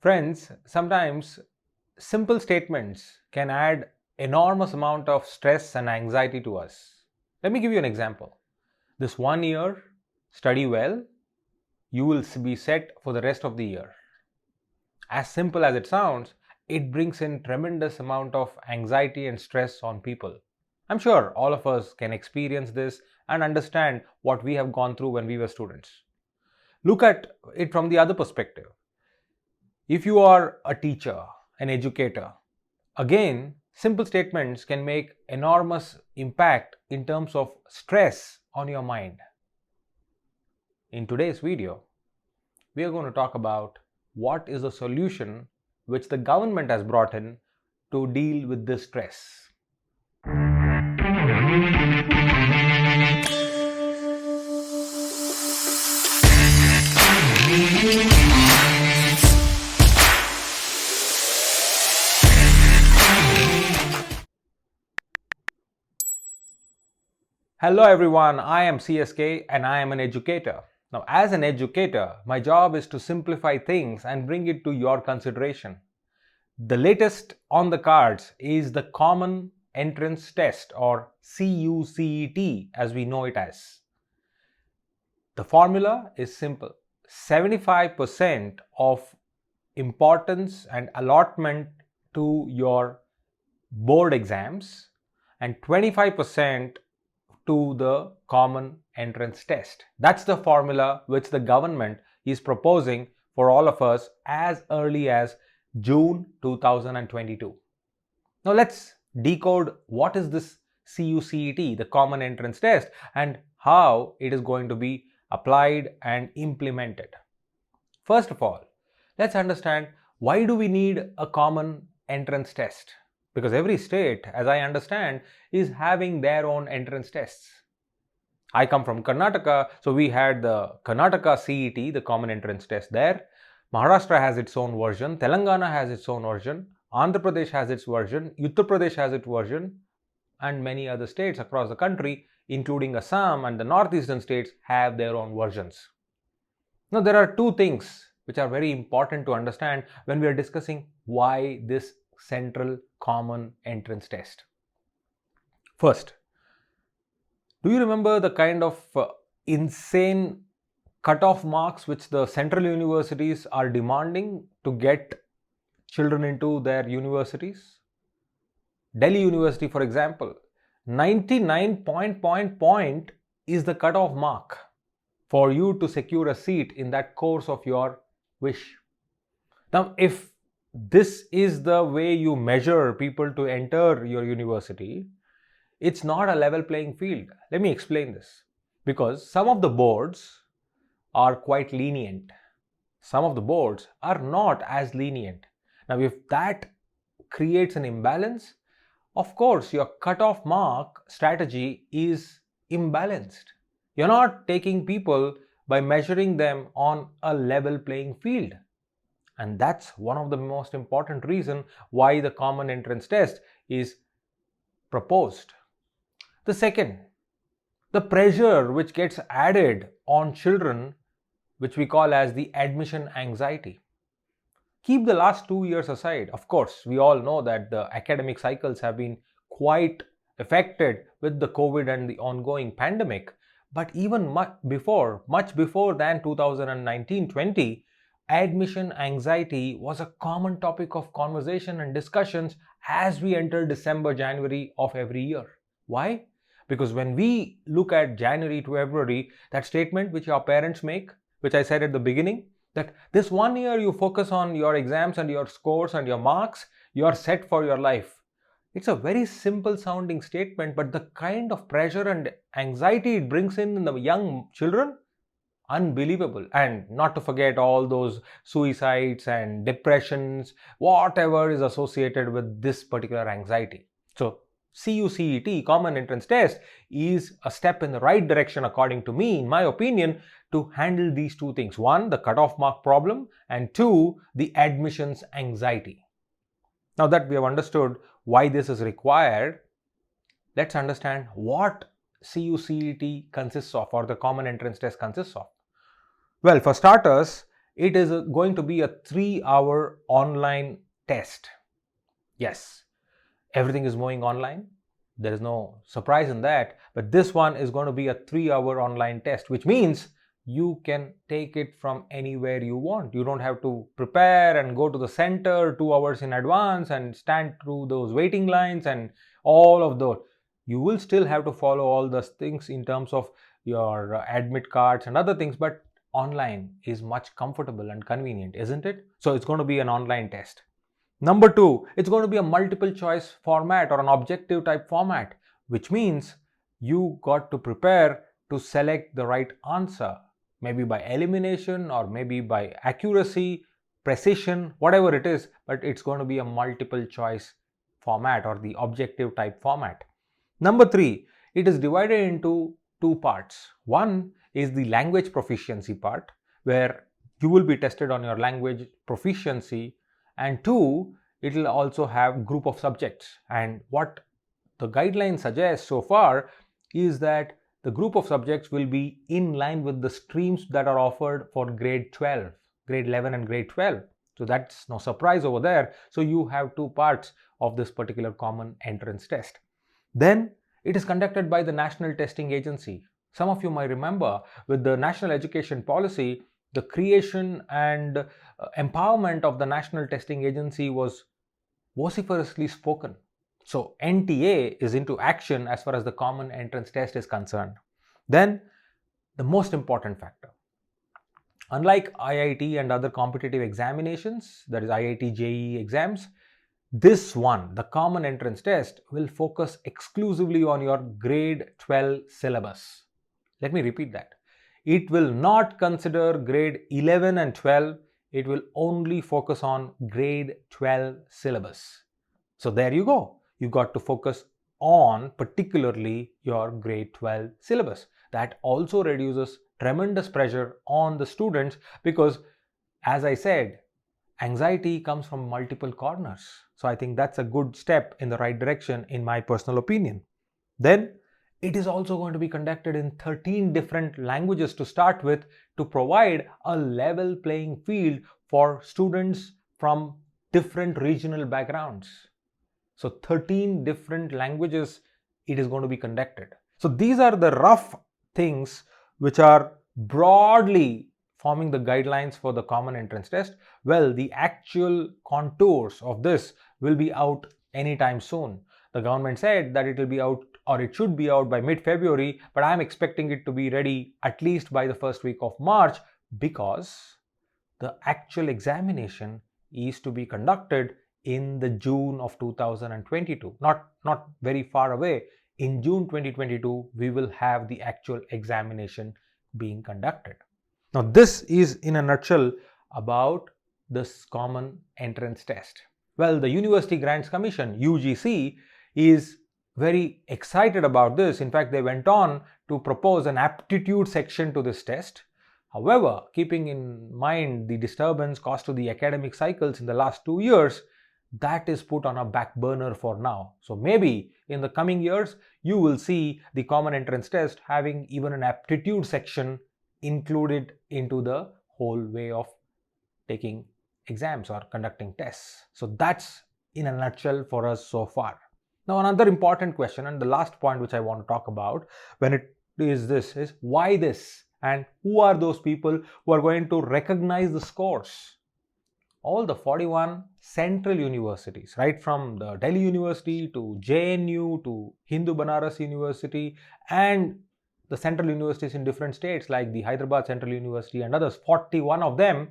Friends, sometimes simple statements can add enormous amount of stress and anxiety to us. Let me give you an example. This 1 year, study well, you will be set for the rest of the year. As simple as it sounds, it brings in tremendous amount of anxiety and stress on people. I'm sure all of us can experience this and understand what we have gone through when we were students. Look at it from the other perspective. If you are a teacher, an educator, again, simple statements can make enormous impact in terms of stress on your mind. In today's video, we are going to talk about what is the solution which the government has brought in to deal with this stress. Hello everyone, I am CSK and I am an educator. Now, as an educator, my job is to simplify things and bring it to your consideration. The latest on the cards is the Common Entrance Test, or CUCET as we know it as. The formula is simple. 75% of importance and allotment to your board exams and 25% to the common entrance test. That's the formula which the government is proposing for all of us as early as June 2022. Now let's decode what is this CUCET, the common entrance test, and how it is going to be applied and implemented. First of all, let's understand why do we need a common entrance test? Because every state, as I understand, is having their own entrance tests. I come from Karnataka, so we had the Karnataka CET, the common entrance test there. Maharashtra has its own version, Telangana has its own version, Andhra Pradesh has its version, Uttar Pradesh has its version, and many other states across the country, including Assam and the northeastern states, have their own versions. Now, there are two things which are very important to understand when we are discussing why this central common entrance test. First, do you remember the kind of insane cutoff marks which the central universities are demanding to get children into their universities? Delhi University, for example, 99 point is the cutoff mark for you to secure a seat in that course of your wish. Now, if this is the way you measure people to enter your university, it's not a level playing field. Let me explain this. Because some of the boards are quite lenient. Some of the boards are not as lenient. Now, if that creates an imbalance, of course, your cutoff mark strategy is imbalanced. You're not taking people by measuring them on a level playing field. And that's one of the most important reasons why the common entrance test is proposed. The second, the pressure which gets added on children, which we call as the admission anxiety. Keep the last 2 years aside. Of course, we all know that the academic cycles have been quite affected with the COVID and the ongoing pandemic. But even much before than 2019-20, admission anxiety was a common topic of conversation and discussions as we enter December, January of every year. Why? Because when we look at January to February, that statement which your parents make, which I said at the beginning, that this 1 year you focus on your exams and your scores and your marks, you are set for your life. It's a very simple sounding statement, but the kind of pressure and anxiety it brings in the young children, unbelievable. And not to forget all those suicides and depressions, whatever is associated with this particular anxiety. So CUCET, common entrance test, is a step in the right direction according to me, in my opinion, to handle these two things. One, the cutoff mark problem, and two, the admissions anxiety. Now that we have understood why this is required, let's understand what CUCET consists of, or the common entrance test consists of. Well, for starters, it is going to be a 3-hour online test. Yes, everything is moving online. There is no surprise in that. But this one is going to be a 3-hour online test, which means you can take it from anywhere you want. You don't have to prepare and go to the center 2 hours in advance and stand through those waiting lines and all of those. You will still have to follow all those things in terms of your admit cards and other things, but online is much comfortable and convenient, isn't it? So it's going to be an online test. Number 2, it's going to be a multiple choice format or an objective type format, which means you got to prepare to select the right answer, maybe by elimination or maybe by accuracy, precision, whatever it is, but it's going to be a multiple choice format or the objective type format. Number 3, it is divided into 2 parts. One is the language proficiency part, where you will be tested on your language proficiency, and 2, it will also have group of subjects. And what the guideline suggests so far is that the group of subjects will be in line with the streams that are offered for grade 12, grade 11 and grade 12. So that's no surprise over there. So you have 2 parts of this particular common entrance test. Then it is conducted by the National Testing Agency. Some of you might remember with the National Education Policy, the creation and empowerment of the National Testing Agency was vociferously spoken. So NTA is into action as far as the common entrance test is concerned. Then the most important factor. Unlike IIT and other competitive examinations, that is IIT JEE exams, this one, the common entrance test, will focus exclusively on your grade 12 syllabus. Let me repeat that. It will not consider grade 11 and 12. It will only focus on grade 12 syllabus. So there you go. You got to focus on particularly your grade 12 syllabus. That also reduces tremendous pressure on the students because, as I said, anxiety comes from multiple corners. So I think that's a good step in the right direction in my personal opinion. Then it is also going to be conducted in 13 different languages to start with, to provide a level playing field for students from different regional backgrounds. So 13 different languages it is going to be conducted. So these are the rough things which are broadly forming the guidelines for the common entrance test. Well, the actual contours of this will be out anytime soon. The government said that it will be out, or it should be out by mid-February, but I'm expecting it to be ready at least by the first week of March, because the actual examination is to be conducted in the June of 2022. Not very far away. In June 2022, we will have the actual examination being conducted. Now, this is in a nutshell about this common entrance test. Well, the University Grants Commission, UGC, is very excited about this. In fact, they went on to propose an aptitude section to this test. However, keeping in mind the disturbance caused to the academic cycles in the last 2 years, that is put on a back burner for now. So maybe in the coming years, you will see the common entrance test having even an aptitude section included into the whole way of taking exams or conducting tests. So that's in a nutshell for us so far. Now, another important question, and the last point which I want to talk about when it is this, is why this, and who are those people who are going to recognize the scores? All the 41 central universities, right from the Delhi University to JNU to Hindu Banaras University, and the central universities in different states like the Hyderabad Central University and others, 41 of them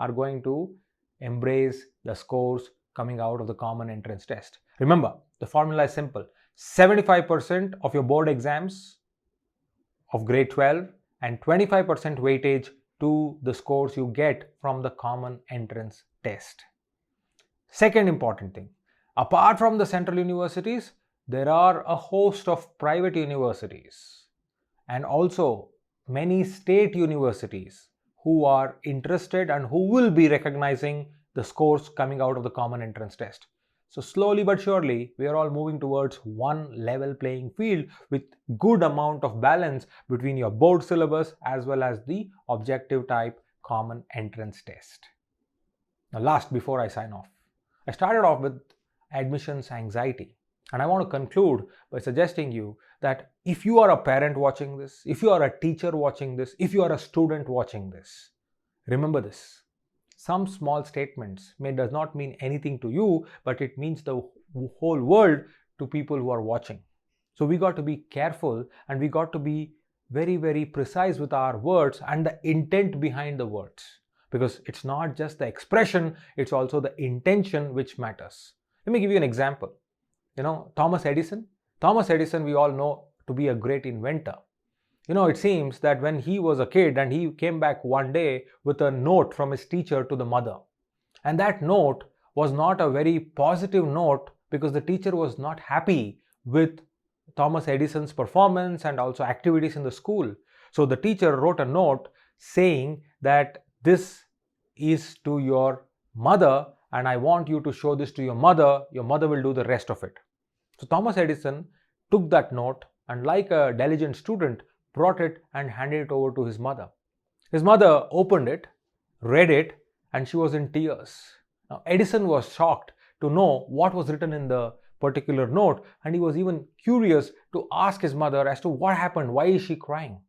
are going to embrace the scores coming out of the common entrance test. Remember, the formula is simple. 75% of your board exams of grade 12 and 25% weightage to the scores you get from the common entrance test. Second important thing, apart from the central universities, there are a host of private universities and also many state universities who are interested and who will be recognizing the scores coming out of the common entrance test. So slowly but surely, we are all moving towards one level playing field with good amount of balance between your board syllabus as well as the objective type common entrance test. Now, last, before I sign off, I started off with admissions anxiety. And I want to conclude by suggesting you that if you are a parent watching this, if you are a teacher watching this, if you are a student watching this, remember this. Some small statements does not mean anything to you, but it means the whole world to people who are watching. So we got to be careful, and we got to be very, very precise with our words and the intent behind the words. Because it's not just the expression, it's also the intention which matters. Let me give you an example. Thomas Edison, we all know to be a great inventor. It seems that when he was a kid and he came back one day with a note from his teacher to the mother. And that note was not a very positive note because the teacher was not happy with Thomas Edison's performance and also activities in the school. So the teacher wrote a note saying that this is to your mother and I want you to show this to your mother will do the rest of it. So Thomas Edison took that note and, like a diligent student, brought it and handed it over to his mother. His mother opened it, read it, and she was in tears. Now Edison was shocked to know what was written in the particular note, and he was even curious to ask his mother as to what happened, why is she crying?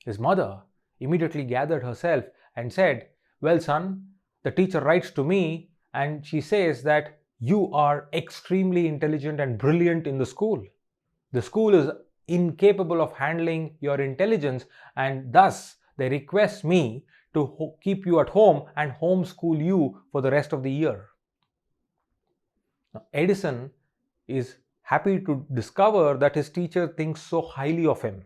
His mother immediately gathered herself and said, "Well, son, the teacher writes to me and she says that you are extremely intelligent and brilliant in the school. The school is incapable of handling your intelligence and thus they request me to keep you at home and homeschool you for the rest of the year." Now, Edison is happy to discover that his teacher thinks so highly of him.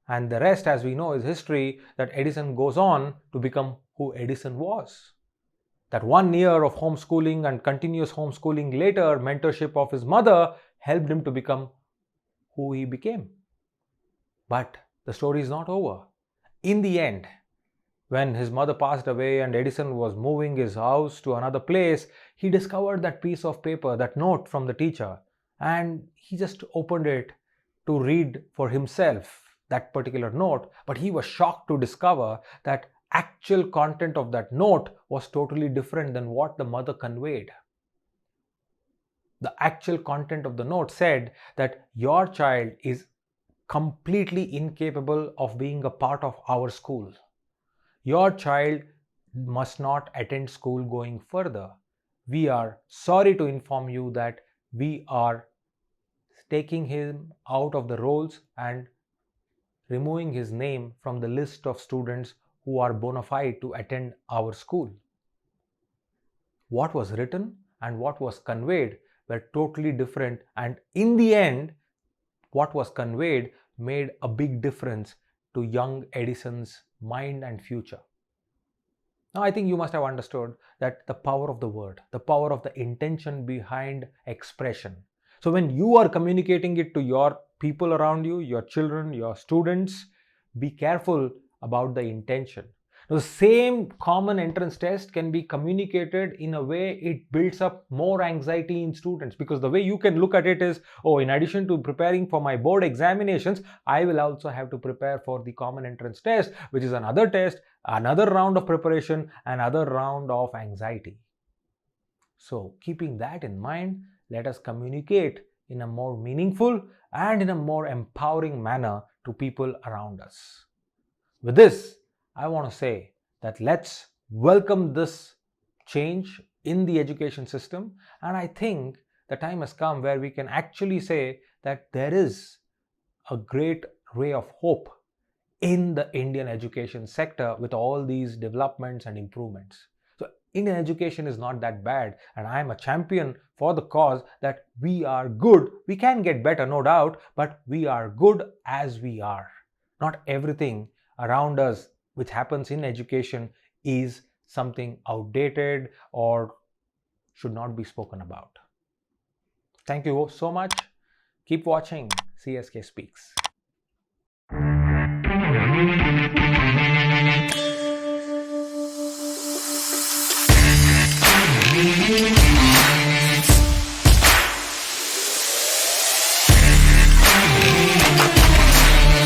And the rest, as we know, is history, that Edison goes on to become who Edison was. That 1 year of homeschooling and continuous homeschooling later, mentorship of his mother, helped him to become who he became. But the story is not over. In the end, when his mother passed away and Edison was moving his house to another place, he discovered that piece of paper, that note from the teacher, and he just opened it to read for himself that particular note. But he was shocked to discover that actual content of that note was totally different than what the mother conveyed. The actual content of the note said that your child is completely incapable of being a part of our school. Your child must not attend school going further. We are sorry to inform you that we are taking him out of the rolls and removing his name from the list of students who are bona fide to attend our school. What was written and what was conveyed were totally different, and in the end, what was conveyed made a big difference to young Edison's mind and future. Now, I think you must have understood that the power of the word, the power of the intention behind expression. So when you are communicating it to your people around you, your children, your students, be careful about the intention. Now, the same common entrance test can be communicated in a way it builds up more anxiety in students, because the way you can look at it is, oh, in addition to preparing for my board examinations, I will also have to prepare for the common entrance test, which is another test, another round of preparation, another round of anxiety. So keeping that in mind, let us communicate in a more meaningful and in a more empowering manner to people around us. With this, I want to say that let's welcome this change in the education system, and I think the time has come where we can actually say that there is a great ray of hope in the Indian education sector with all these developments and improvements. So Indian education is not that bad, and I am a champion for the cause that we are good. We can get better, no doubt, but we are good as we are. Not everything around us which happens in education is something outdated or should not be spoken about. Thank you so much. Keep watching CSK Speaks.